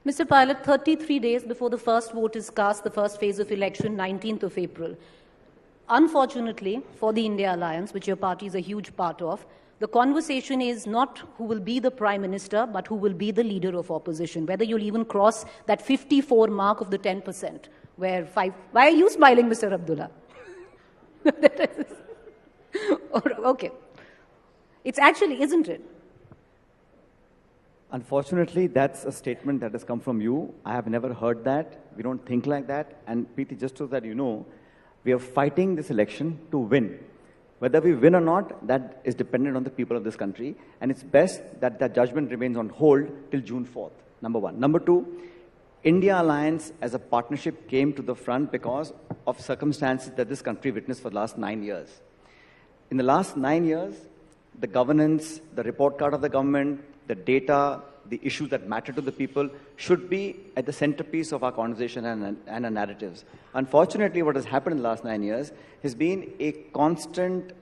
Mr. Pilot, 33 days before the first vote is cast, the first phase of election, 19th of April. Unfortunately, for the India Alliance, which your party is a huge part of, the conversation is not who will be the Prime Minister, but who will be the leader of opposition, whether you'll even cross that 54 mark of the 10%, where five... Why are you smiling, Mr. Abdullah? Okay. It's actually, isn't it? Unfortunately, that's a statement that has come from you. I have never heard that. We don't think like that. And Preeti, just so that you know, we are fighting this election to win. Whether we win or not, that is dependent on the people of this country. And it's best that that judgment remains on hold till June 4th, number one. Number two, India Alliance as a partnership came to the front because of circumstances that this country witnessed for the last 9 years. In the last 9 years, the governance, the report card of the government, the data, the issues that matter to the people should be at the centerpiece of our conversation and our narratives. Unfortunately, what has happened in the last 9 years has been a constant,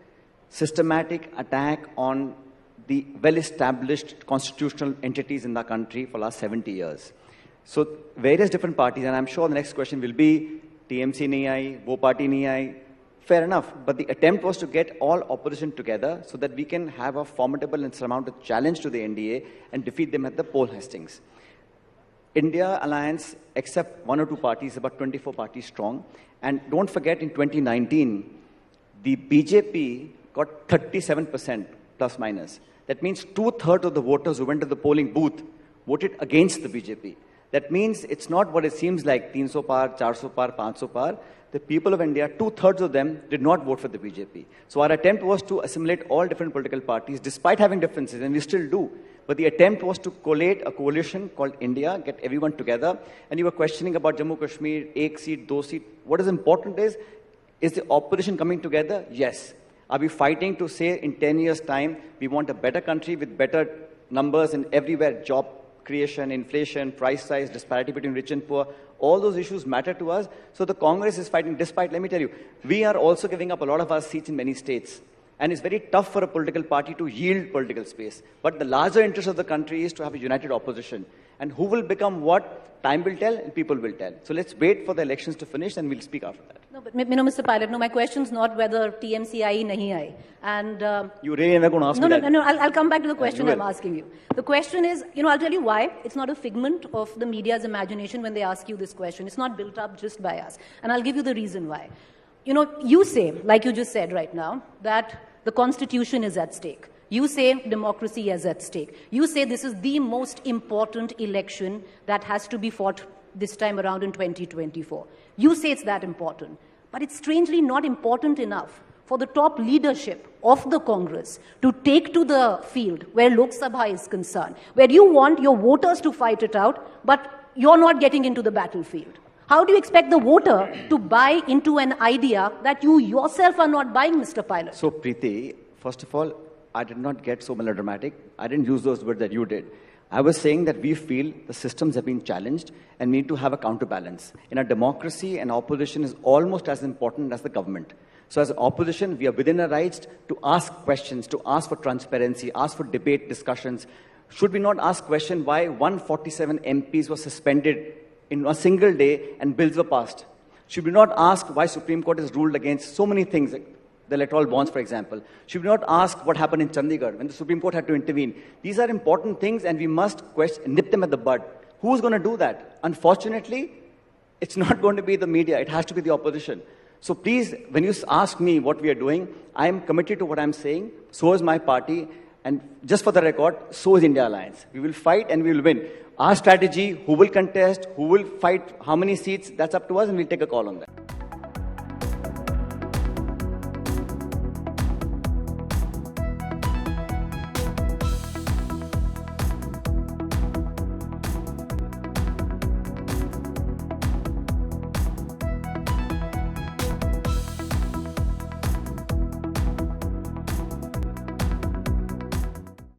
systematic attack on the well-established constitutional entities in the country for the last 70 years. So various different parties, and I'm sure the next question will be, TMC nahi aayi, wo party nahi aayi. Fair enough, but the attempt was to get all opposition together so that we can have a formidable and surmountable challenge to the NDA and defeat them at the poll hustings. India Alliance, except one or two parties, about 24 parties strong. And don't forget, in 2019, the BJP got 37% plus minus. That means 2/3 of the voters who went to the polling booth voted against the BJP. That means it's not what it seems like, 300 par, 400 par, 500 par. The people of India, 2/3 of them did not vote for the BJP. So our attempt was to assimilate all different political parties, despite having differences, and we still do. But the attempt was to collate a coalition called India, get everyone together. And you were questioning about Jammu Kashmir, ek seat, do seat. What is important is the opposition coming together? Yes. Are we fighting to say in 10 years' time, we want a better country with better numbers in everywhere, job creation, inflation, price rise, disparity between rich and poor? All those issues matter to us. So the Congress is fighting, despite, let me tell you, we are also giving up a lot of our seats in many states. And it's very tough for a political party to yield political space. But the larger interest of the country is to have a united opposition. And who will become what, time will tell and people will tell. So let's wait for the elections to finish and we'll speak after that. No, but Mr. Pilot, no, my question's not whether TMC aayi, nahi aayi. And you really never going to ask me that? No, I'll come back to the question I'm asking you. The question is, I'll tell you why. It's not a figment of the media's imagination when they ask you this question. It's not built up just by us. And I'll give you the reason why. You say, like you just said right now, that the Constitution is at stake. You say democracy is at stake. You say this is the most important election that has to be fought this time around in 2024. You say it's that important. But it's strangely not important enough for the top leadership of the Congress to take to the field where Lok Sabha is concerned, where you want your voters to fight it out, but you're not getting into the battlefield. How do you expect the voter to buy into an idea that you yourself are not buying, Mr. Pilot? So, Preeti, first of all, I did not get so melodramatic. I didn't use those words that you did. I was saying that we feel the systems have been challenged and need to have a counterbalance. In a democracy, an opposition is almost as important as the government. So as an opposition, we are within our rights to ask questions, to ask for transparency, ask for debate, discussions. Should we not ask question why 147 MPs were suspended in a single day and bills were passed? Should we not ask why Supreme Court has ruled against so many things, the electoral bonds, for example? Should we not ask what happened in Chandigarh when the Supreme Court had to intervene? These are important things and we must nip them at the bud. Who's going to do that? Unfortunately, it's not going to be the media. It has to be the opposition. So please, when you ask me what we are doing, I am committed to what I'm saying. So is my party. And just for the record, so is India Alliance. We will fight and we will win. Our strategy, who will contest, who will fight, how many seats, that's up to us and we'll take a call on that.